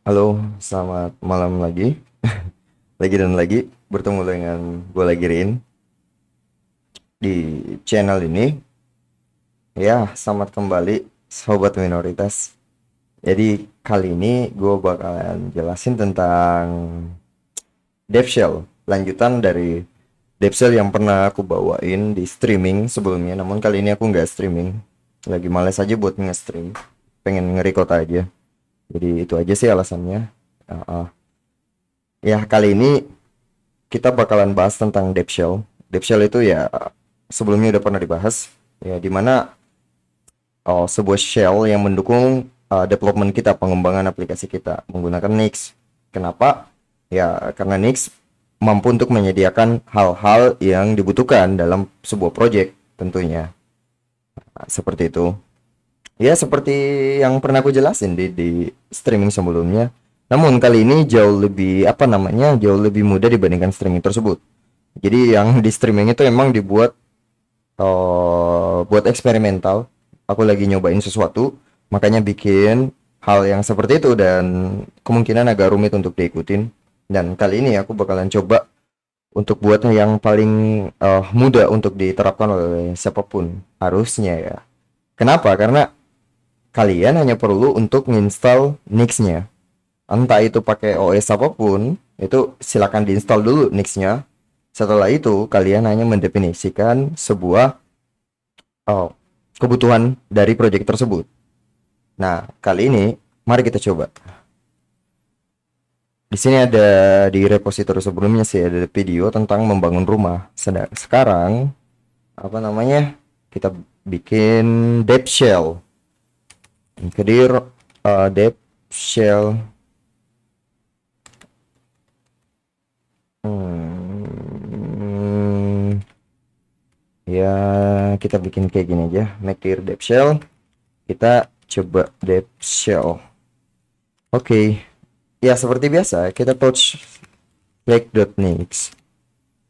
Halo, selamat malam lagi. Lagi dan lagi bertemu dengan gue lagi Rin di channel ini. Ya, selamat kembali sobat minoritas. Jadi kali ini gue bakalan jelasin tentang DevShell, lanjutan dari DevShell yang pernah aku bawain di streaming sebelumnya. Namun kali ini aku nggak streaming, lagi males aja buat nge-stream, pengen nge-record aja. Jadi itu aja sih alasannya. Ah, ah. Ya, kali ini kita bakalan bahas tentang Deep Shell. Deep Shell itu ya sebelumnya udah pernah dibahas, ya dimana sebuah shell yang mendukung development kita, pengembangan aplikasi kita menggunakan Nix. Kenapa? Ya karena Nix mampu untuk menyediakan hal-hal yang dibutuhkan dalam sebuah project tentunya. Nah, seperti itu. Ya seperti yang pernah aku jelasin di streaming sebelumnya. Namun kali ini jauh lebih apa namanya, jauh lebih mudah dibandingkan streaming tersebut. Jadi yang di streaming itu emang dibuat buat eksperimental. Aku lagi nyobain sesuatu, makanya bikin hal yang seperti itu dan kemungkinan agak rumit untuk diikutin. Dan kali ini aku bakalan coba untuk buat yang paling mudah untuk diterapkan oleh siapapun harusnya ya. Kenapa? Karena kalian hanya perlu untuk menginstal Nix-nya. Entah itu pakai OS apapun, itu silakan diinstal dulu Nix-nya. Setelah itu, kalian hanya mendefinisikan sebuah oh, kebutuhan dari proyek tersebut. Nah, kali ini mari kita coba. Di sini ada di repositori sebelumnya sih ada video tentang membangun rumah. Sekarang apa namanya? Kita bikin depth shell. Jadi depth shell. Hmm, ya kita bikin kayak gini aja. Make clear depth shell. Kita coba depth shell. Oke. Ya seperti biasa kita touch flag.nix.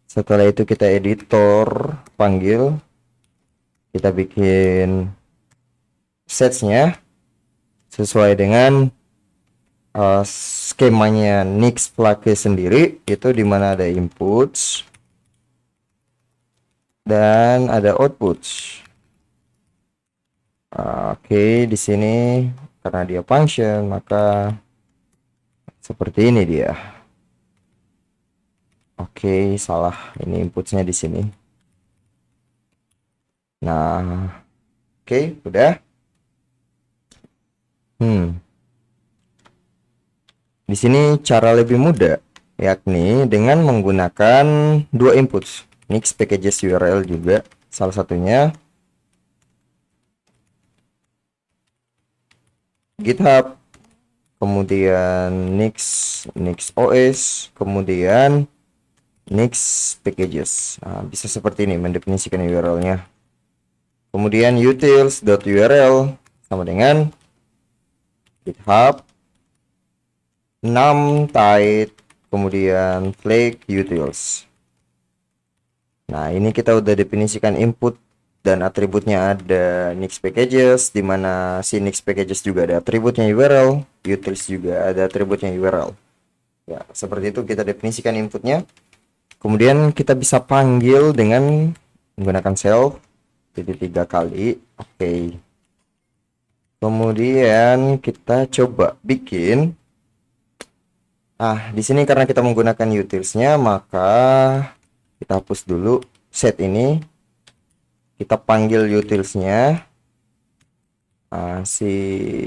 Setelah itu kita editor panggil, kita bikin setsnya sesuai dengan skemanya Nix plugin sendiri, itu dimana ada inputs dan ada outputs. Oke, di sini karena dia function maka seperti ini dia. Oke, salah. Ini inputsnya di sini. Nah, oke, udah. Di sini cara lebih mudah, yakni dengan menggunakan dua inputs, Nix packages URL juga salah satunya, GitHub, kemudian Nix OS, kemudian Nix packages. Nah, bisa seperti ini mendefinisikan URL-nya. Kemudian utils.url sama dengan GitHub, num type, kemudian flag utils. Nah, ini kita udah definisikan input dan atributnya ada Nix packages, di mana si Nix packages juga ada atributnya URL, utils juga ada atributnya URL. Ya, seperti itu kita definisikan inputnya. Kemudian kita bisa panggil dengan menggunakan self jadi 3 kali. Oke. Kemudian kita coba bikin. Di sini karena kita menggunakan utilsnya, maka kita hapus dulu set ini. Kita panggil utilsnya. Si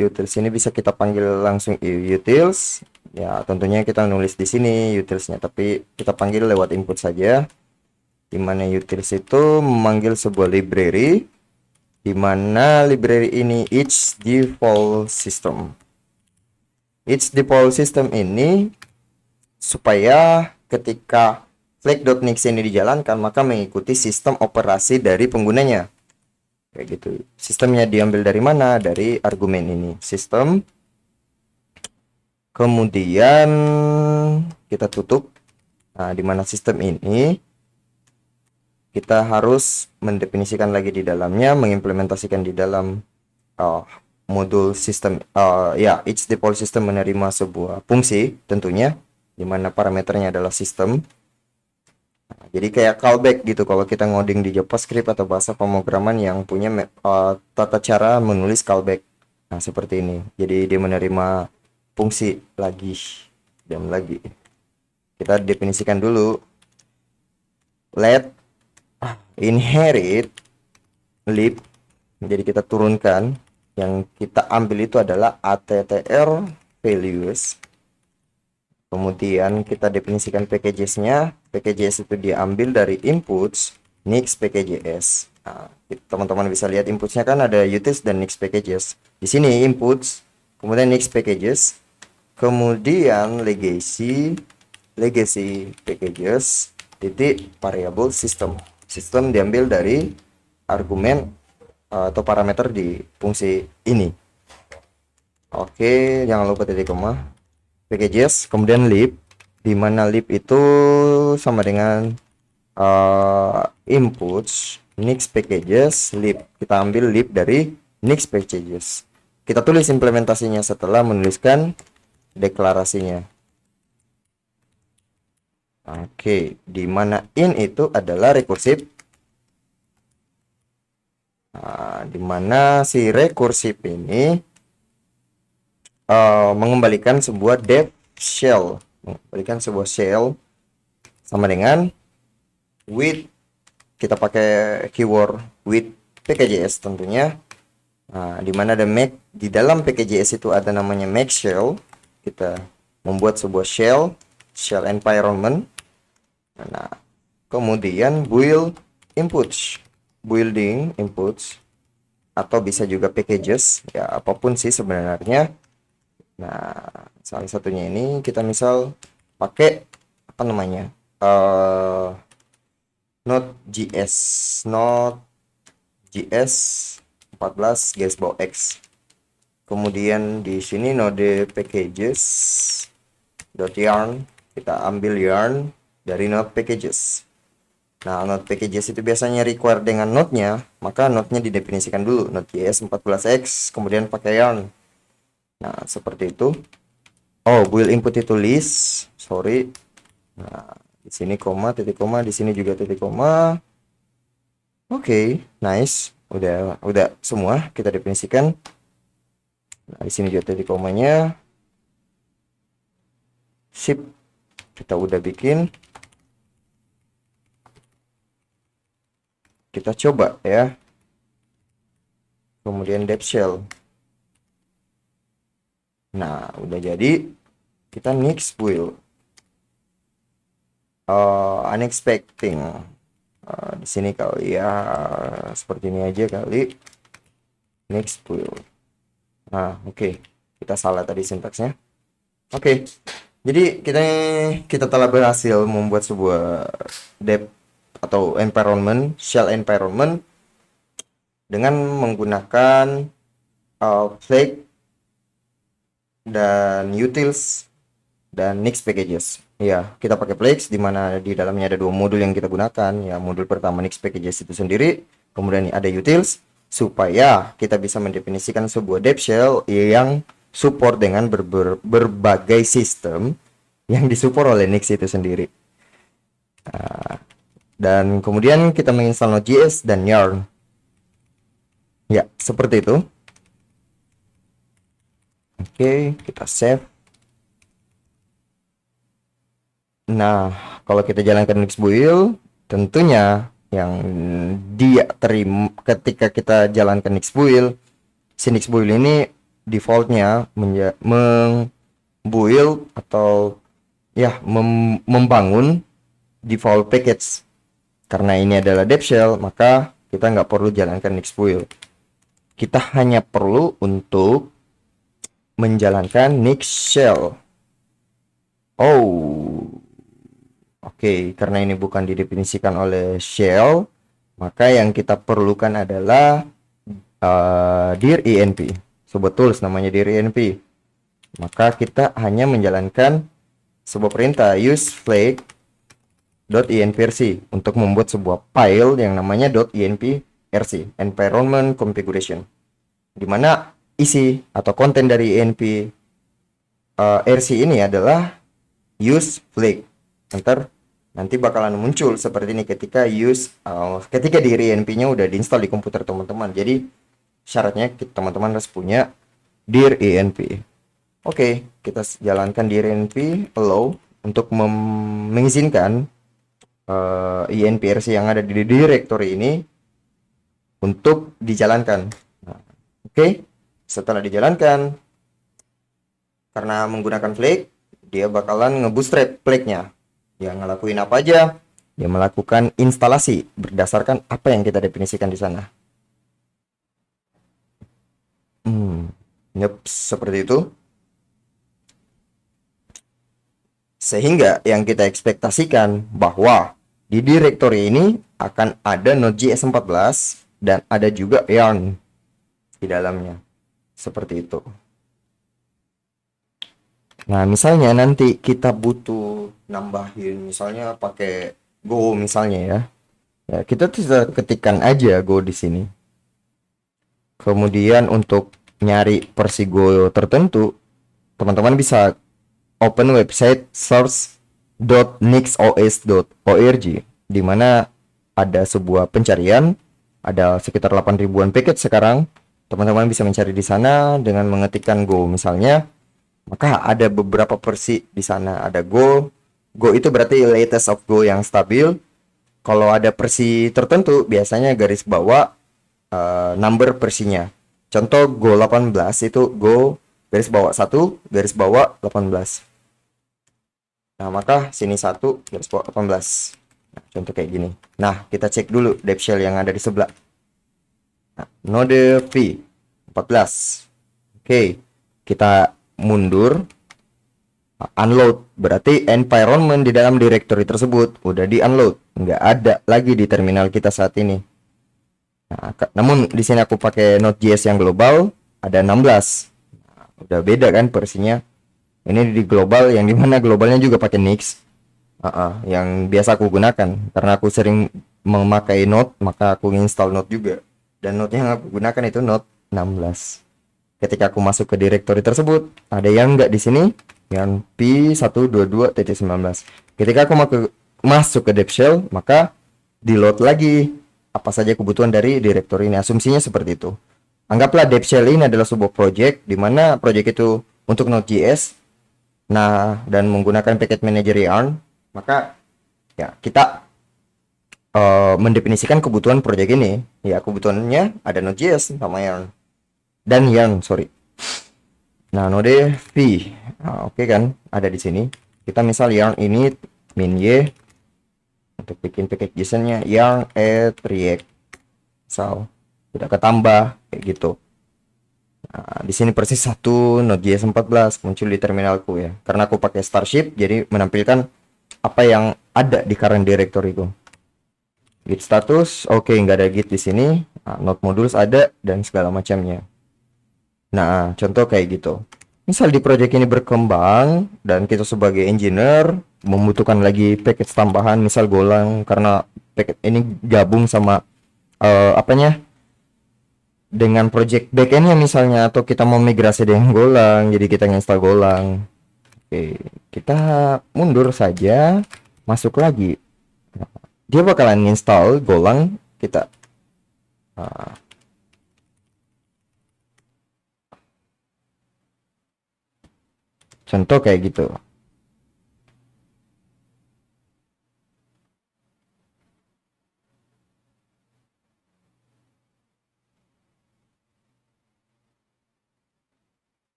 utils ini bisa kita panggil langsung utils. Ya, tentunya kita nulis di sini utilsnya, tapi kita panggil lewat input saja. Di mana utils itu memanggil sebuah library, di mana library ini each default system. Each default system ini supaya ketika flag.nix ini dijalankan maka mengikuti sistem operasi dari penggunanya. Kayak gitu. Sistemnya diambil dari mana? Dari argumen ini. Sistem. Kemudian kita tutup. Nah, di mana sistem ini kita harus mendefinisikan lagi di dalamnya, mengimplementasikan di dalam modul sistem, ya each default system menerima sebuah fungsi tentunya, di mana parameternya adalah sistem. Jadi kayak callback gitu kalau kita ngoding di JavaScript atau bahasa pemrograman yang punya tata cara menulis callback. Nah, seperti ini. Jadi dia menerima fungsi lagi dan lagi. Kita definisikan dulu. Let inherit lib. Jadi kita turunkan, yang kita ambil itu adalah attr values. Kemudian kita definisikan packages-nya. Packages itu diambil dari inputs Nix packages. Nah, teman-teman bisa lihat inputsnya kan ada utils dan Nix packages. Di sini inputs, kemudian Nix packages, kemudian legacy packages titik variable system. System diambil dari argumen atau parameter di fungsi ini. Oke, jangan lupa titik koma. Packages, kemudian lib, di mana lib itu sama dengan inputs Nix packages lib. Kita ambil lib dari Nix packages. Kita tulis implementasinya setelah menuliskan deklarasinya. Oke, di mana in itu adalah rekursif. Nah, di mana si rekursif ini mengembalikan sebuah def shell, mengembalikan sebuah shell sama dengan with, kita pakai keyword with pkjs tentunya. Nah, di mana ada make, di dalam pkjs itu ada namanya make shell. Kita membuat sebuah shell environment. Nah, kemudian building inputs, atau bisa juga packages, ya apapun sih sebenarnya. Nah, salah satunya ini kita misal pakai apa namanya, Node.js 14 garis bawah X. Kemudian di sini node packages .yarn, kita ambil yarn dari node packages. Nah, node packages itu biasanya require dengan node-nya, maka node-nya didefinisikan dulu, Node.js 14x, kemudian pakai yarn. Nah, seperti itu. Oh, build input itu list, sorry. Nah, di sini koma, titik koma, di sini juga titik koma. Oke, nice. Udah semua kita definisikan. Nah, di sini juga titik komanya. Sip. Kita udah bikin. Kita coba ya. Kemudian depth shell. Nah, udah jadi. Kita next build. Unexpecting. Di sini kali ya, seperti ini aja kali. Next build. Nah, oke. Kita salah tadi sintaksnya. Oke. Jadi kita telah berhasil membuat sebuah depth atau environment, shell environment dengan menggunakan flag dan utils dan Nix packages. Ya, kita pakai flags di mana di dalamnya ada dua modul yang kita gunakan. Ya, modul pertama Nix packages itu sendiri, kemudian ada utils supaya kita bisa mendefinisikan sebuah depth shell yang support dengan berbagai sistem yang disupport oleh Nix itu sendiri. Dan kemudian kita menginstal Node.js dan Yarn. Ya, seperti itu. Oke, kita save. Nah, kalau kita jalankan Nix build, tentunya yang dia terima ketika kita jalankan Nix build, si Nix build ini defaultnya membuild atau ya membangun default package. Karena ini adalah dev shell, maka kita nggak perlu jalankan Nix build. Kita hanya perlu untuk menjalankan Nix shell. Oh, oke, karena ini bukan didefinisikan oleh shell, maka yang kita perlukan adalah dir env, sebuah tools namanya dir env. Maka kita hanya menjalankan sebuah perintah use flag .envrc untuk membuat sebuah file yang namanya .envrc environment configuration, dimana isi atau konten dari INP RC ini adalah use flag. Nanti bakalan muncul seperti ini ketika ketika di INP-nya udah diinstal di komputer teman-teman. Jadi syaratnya teman-teman harus punya dir INP. Oke, kita jalankan dir INP allow untuk mengizinkan INP RC yang ada di directory ini untuk dijalankan. Nah, oke, setelah dijalankan, karena menggunakan flag, dia bakalan ngebootstrap flagnya. Dia ngelakuin apa aja? Dia melakukan instalasi berdasarkan apa yang kita definisikan di sana. Seperti itu. Sehingga yang kita ekspektasikan bahwa di directory ini akan ada Node.js 14 dan ada juga Yarn di dalamnya. Seperti itu. Nah, misalnya nanti kita butuh nambahin, misalnya pakai Go misalnya ya. Ya, kita bisa ketikkan aja Go di sini. Kemudian untuk nyari versi Go tertentu, teman-teman bisa open website source.nixos.org di mana ada sebuah pencarian, ada sekitar 8 ribuan paket sekarang. Teman-teman bisa mencari di sana dengan mengetikkan Go misalnya. Maka ada beberapa versi di sana. Ada Go. Go itu berarti latest of Go yang stabil. Kalau ada versi tertentu, biasanya garis bawah number versinya. Contoh Go 18 itu Go garis bawah 1 garis bawah 18. Nah, maka sini 1 garis bawah 18. Nah, contoh kayak gini. Nah, kita cek dulu dev shell yang ada di sebelah. Nah, node v 14. Oke, kita mundur, unload, berarti environment di dalam directory tersebut udah di unload, nggak ada lagi di terminal kita saat ini. Nah, namun di sini aku pakai Node.js yang global, ada 16. Nah, udah beda kan versinya. Ini di global, yang dimana globalnya juga pakai Nix, yang biasa aku gunakan karena aku sering memakai Node, maka aku install Node juga. Dan Node yang aku gunakan itu Node 16. Ketika aku masuk ke directory tersebut, ada yang enggak di sini, yang p122.19. Ketika aku masuk ke dev shell, maka di load lagi apa saja kebutuhan dari directory ini. Asumsinya seperti itu. Anggaplah dev shell ini adalah sebuah project, di mana project itu untuk Node.js, nah, dan menggunakan packet manager Yarn, maka ya kita mendefinisikan kebutuhan project ini. Ya, kebutuhannya ada Node.js sama Yarn. Dan Yarn, sorry. Nah, node v, oke kan, ada di sini. Kita misal Yarn ini min y untuk bikin package JSON-nya Yarn add react, misal tidak ketambah kayak gitu. Nah, di sini persis 1 Node.js 14 muncul di terminalku ya. Karena aku pakai Starship, jadi menampilkan apa yang ada di current directory ku. Git status, oke, nggak ada git di sini. Nah, node modules ada dan segala macamnya. Nah, contoh kayak gitu. Misal di project ini berkembang dan kita sebagai engineer membutuhkan lagi package tambahan, misal Golang, karena package ini gabung sama dengan project backendnya misalnya, atau kita mau migrasi dengan Golang, jadi kita install Golang. Oke, kita mundur saja, masuk lagi. Dia bakalan install Golang kita. Contoh kayak gitu.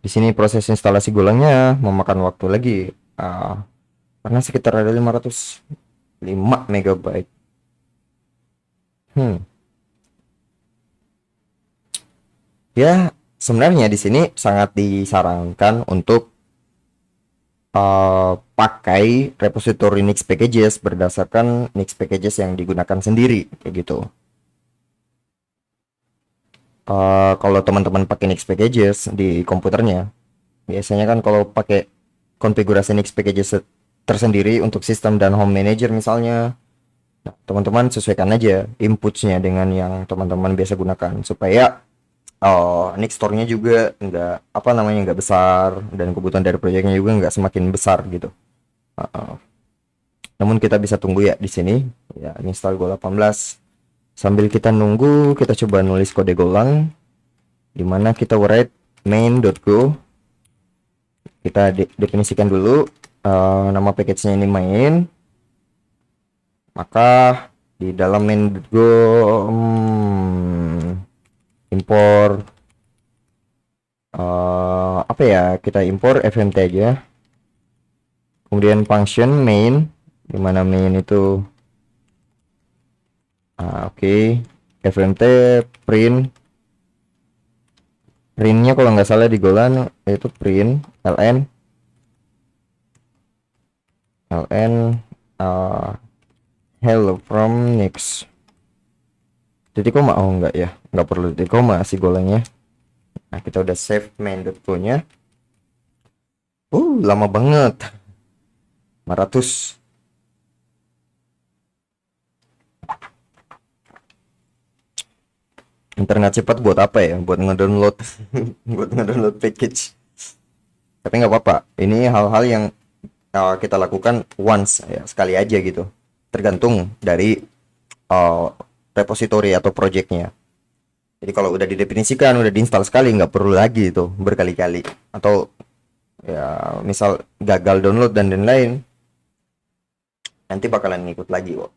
Di sini proses instalasi Golangnya memakan waktu lagi, karena sekitar ada 505 megabyte. Ya, sebenarnya di sini sangat disarankan untuk pakai repository Nix packages berdasarkan Nix packages yang digunakan sendiri kayak gitu. Kalau teman-teman pakai Nix packages di komputernya, biasanya kan kalau pakai konfigurasi Nix packages tersendiri untuk sistem dan home manager misalnya, Nah, teman-teman sesuaikan aja inputnya dengan yang teman-teman biasa gunakan supaya Nick store-nya juga nggak apa namanya nggak besar dan kebutuhan dari proyeknya juga nggak semakin besar gitu. Uh, Namun kita bisa tunggu ya di sini ya install Go 18. Sambil kita nunggu, kita coba nulis kode Golang di mana kita write main.go. Kita definisikan dulu nama package-nya ini main. Maka di dalam main.go import apa ya? Kita import fmt aja. Kemudian function main di mana main itu oke. Fmt printnya kalau nggak salah di Golan itu print ln hello from next titik koma. Oh enggak ya, nggak perlu titik koma si Golannya. Nah, kita udah save main.go nya. Lama banget, 500. Internet cepat buat apa ya? Buat ngedownload buat ngedownload package. Tapi nggak apa-apa, ini hal-hal yang kita lakukan once ya, sekali aja gitu, tergantung dari uh, repository atau projectnya. Jadi kalau udah didefinisikan, udah diinstal sekali, nggak perlu lagi itu berkali-kali. Atau ya misal gagal download dan lain-lain, nanti bakalan ngikut lagi kok.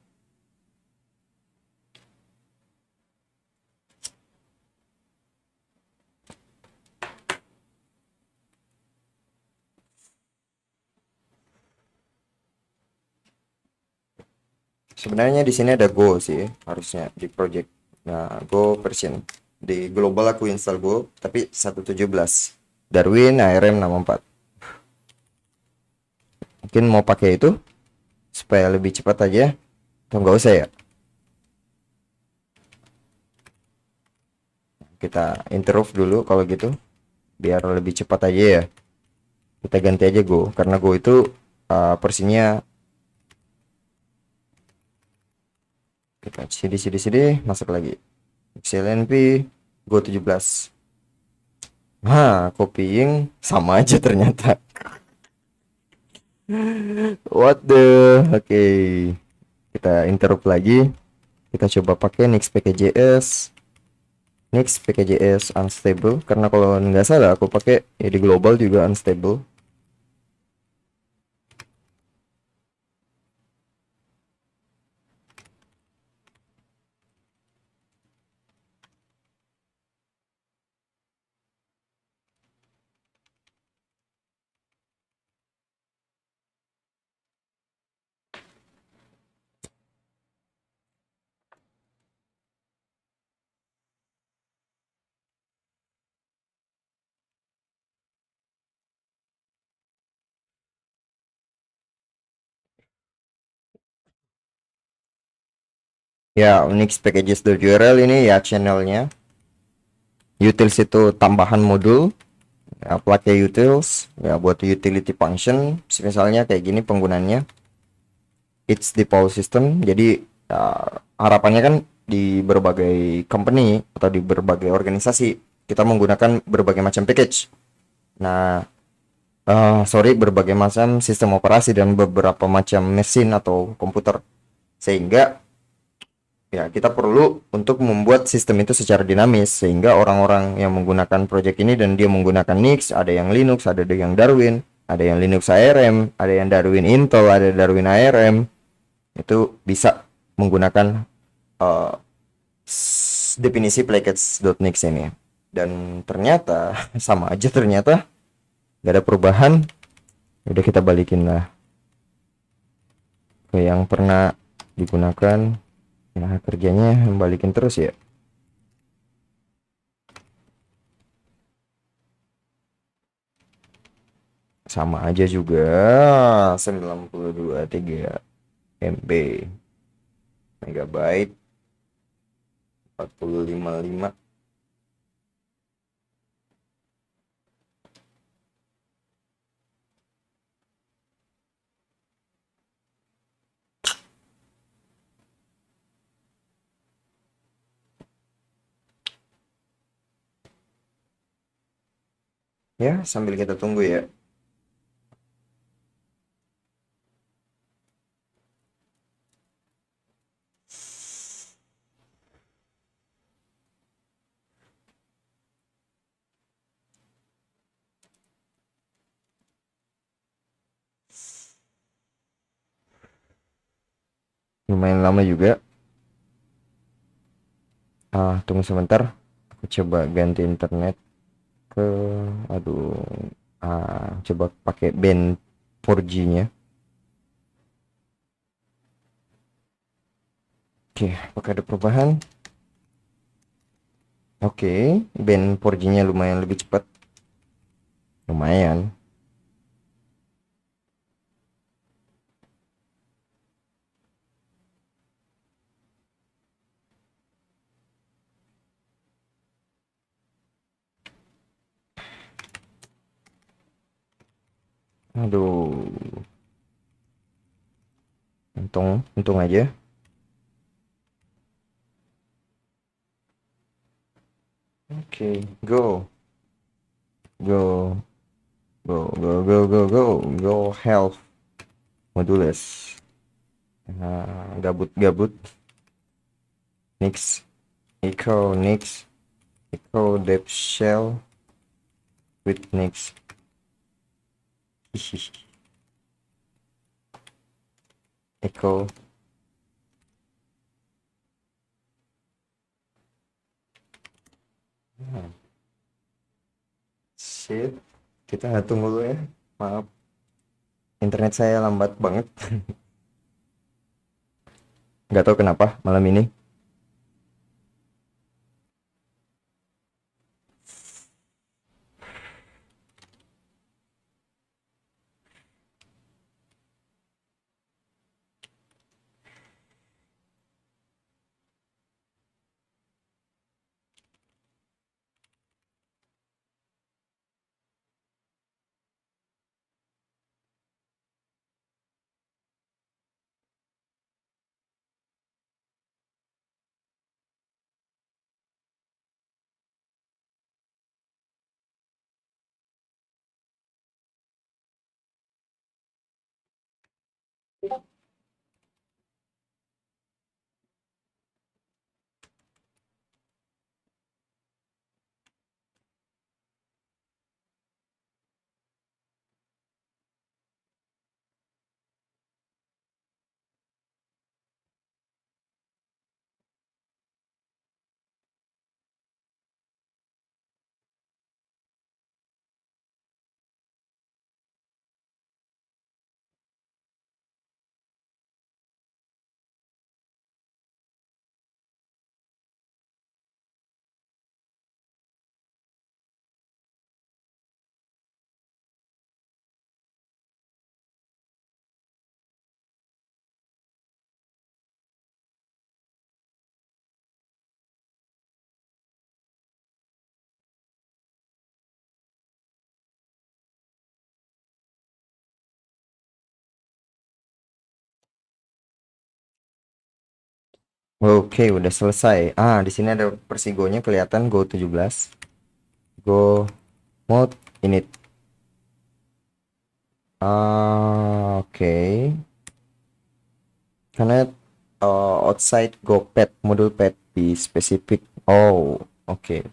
Sebenarnya di sini ada Go sih, harusnya di project. Nah, Go version. Di global aku install Go, tapi 1.17. Darwin ARM 64. Mungkin mau pakai itu supaya lebih cepat aja. Atau nggak usah ya? Kita interrupt dulu kalau gitu. Biar lebih cepat aja ya. Kita ganti aja Go. Karena Go itu versinya kita cd masuk lagi. XLNP Go 17. Nah, copying sama aja ternyata. What the? Oke. Kita interrupt lagi. Kita coba pakai Nix.pkjs. Nix.pkjs unstable karena kalau nggak salah aku pakai ya di global juga unstable. Ya, Nix.pkjs.url ini ya channelnya. Utils itu tambahan modul. Ya, pakai utils ya buat utility function. Misalnya kayak gini penggunaannya. It's the power system. Jadi ya, harapannya kan di berbagai company atau di berbagai organisasi kita menggunakan berbagai macam package. Nah, sorry, berbagai macam sistem operasi dan beberapa macam mesin atau komputer, sehingga ya kita perlu untuk membuat sistem itu secara dinamis sehingga orang-orang yang menggunakan project ini dan dia menggunakan Nix, ada yang Linux, ada yang Darwin, ada yang Linux ARM, ada yang Darwin Intel, ada Darwin ARM, itu bisa menggunakan uh, definisi package.nix ini. Dan ternyata sama aja, ternyata gak ada perubahan. Udah, kita balikin lah ke yang pernah digunakan. Nah, kerjanya balikin terus ya. Sama aja juga, 92.3 MB megabyte 4055. Ya, sambil kita tunggu ya. Lumayan lama juga. Tunggu sebentar. Aku coba ganti internet ke, aduh, coba pakai band 4G-nya. Oke, apakah ada perubahan? Oke, band 4G-nya lumayan lebih cepat. Lumayan. Aduh, untung aja. Oke, go, go, go health modules. Gabut, next, echo depth shell with next. Echo. Shit, kita tunggu dulu ya. Maaf, internet saya lambat banget. Nggak tahu kenapa malam ini. Oke, udah selesai. Di sini ada Persigonya kelihatan Go 17. Go mode init. Oke. Connect outside Go pad module pad be specific. Oh, oke.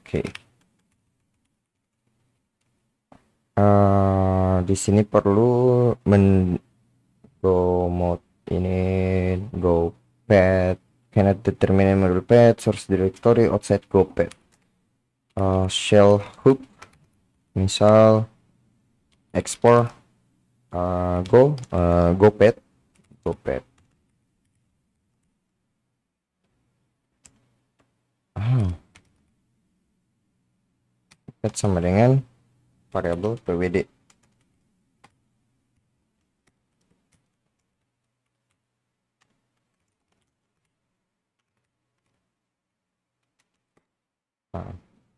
Di sini perlu men go mode ini go pad cannot determine module pad source directory outside Go pad. Shell hook misal export go pad pad sama dengan variabel pwd.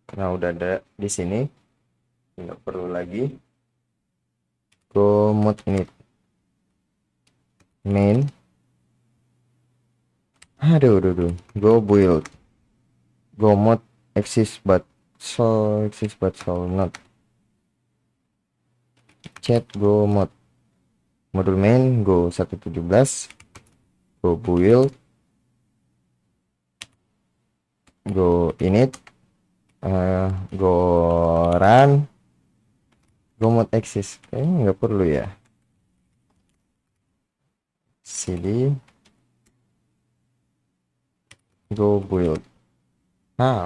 Karena udah ada di sini nggak perlu lagi go mode init main. Aduh, go build go mode exist but so not. chat go modul main go 117, go build, go init, go run, go mode exist. Kayaknya nggak perlu ya. cd go build.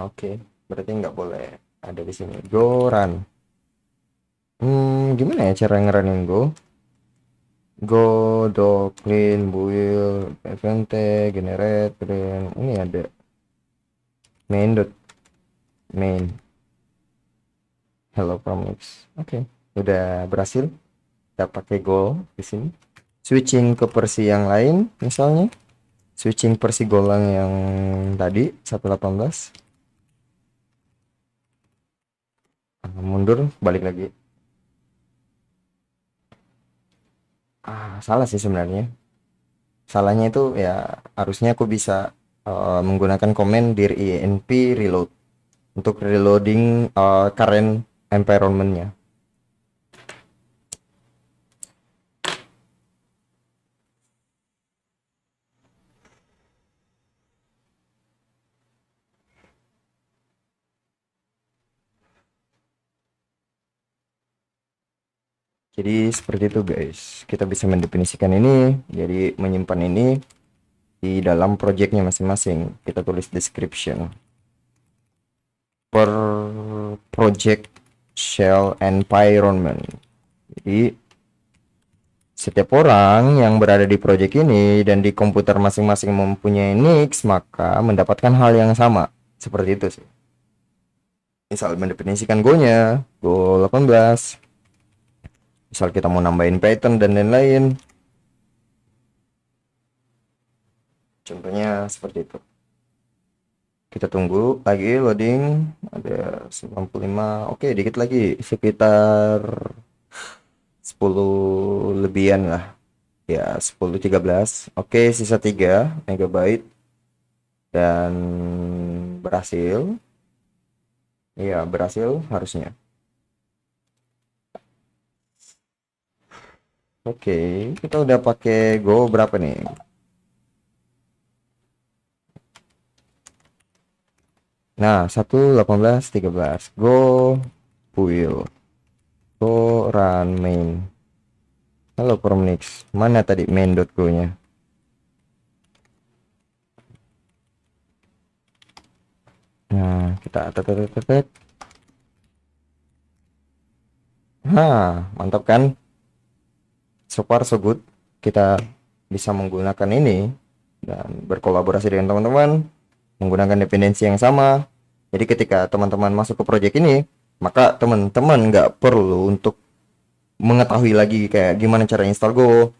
Oke. Berarti nggak boleh ada di sini. Go run. Gimana ya cara ngerunin go do clean build event generate clean. Ini ada main hello promise. Oke, udah berhasil. Kita pakai go di sini. Switching ke versi yang lain, misalnya switching versi Golang yang tadi 118. Mundur, balik lagi. Salah sih sebenarnya. Salahnya itu ya harusnya aku bisa menggunakan komen dir inp reload untuk reloading current environment-nya. Jadi seperti itu guys, kita bisa mendefinisikan ini, jadi menyimpan ini di dalam projectnya masing-masing. Kita tulis description per project shell environment. Jadi setiap orang yang berada di project ini dan di komputer masing-masing mempunyai NIX, maka mendapatkan hal yang sama. Seperti itu sih. Misal mendefinisikan go-nya, go 18. Misal kita mau nambahin pattern dan lain-lain. Contohnya seperti itu. Kita tunggu lagi loading, ada 95. Oke, dikit lagi, sekitar 10 lebihan lah. Ya, 10-13. Oke, sisa 3 MB dan berhasil. Iya, berhasil harusnya. Oke, kita udah pakai go berapa nih? Nah, 1.18.13. Go build. Go run main. Halo Promnix. Mana tadi main.go-nya? Nah, kita tetet. Mantap kan? So far so good. Kita bisa menggunakan ini dan berkolaborasi dengan teman-teman menggunakan dependensi yang sama. Jadi ketika teman-teman masuk ke project ini, maka teman-teman nggak perlu untuk mengetahui lagi kayak gimana cara install Go,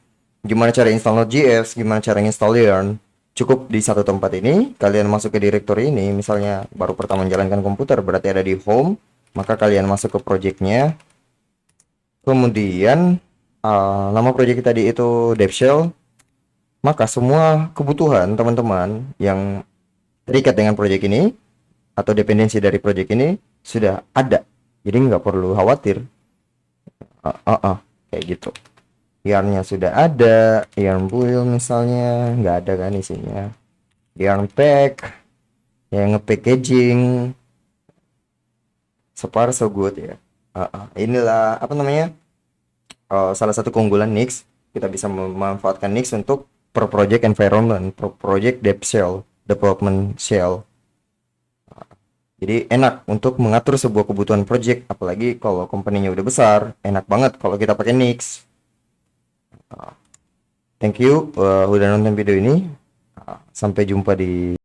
gimana cara install Node.js, gimana cara install Yarn. Cukup di satu tempat ini, kalian masuk ke directory ini, misalnya baru pertama menjalankan komputer, berarti ada di home, maka kalian masuk ke projectnya. Kemudian nama project tadi itu DevShell, maka semua kebutuhan teman-teman yang terikat dengan project ini atau dependensi dari project ini sudah ada, jadi nggak perlu khawatir. Kayak gitu. Yarnnya sudah ada, yarn build misalnya nggak ada kan isinya. Yarn pack, yang nge-packaging, so far so good ya. Inilah apa namanya, salah satu keunggulan Nix. Kita bisa memanfaatkan Nix untuk per project environment, per project dev shell, development shell. Jadi enak untuk mengatur sebuah kebutuhan project, apalagi kalau company-nya udah besar, enak banget kalau kita pakai Nix. Thank you udah nonton video ini. Sampai jumpa di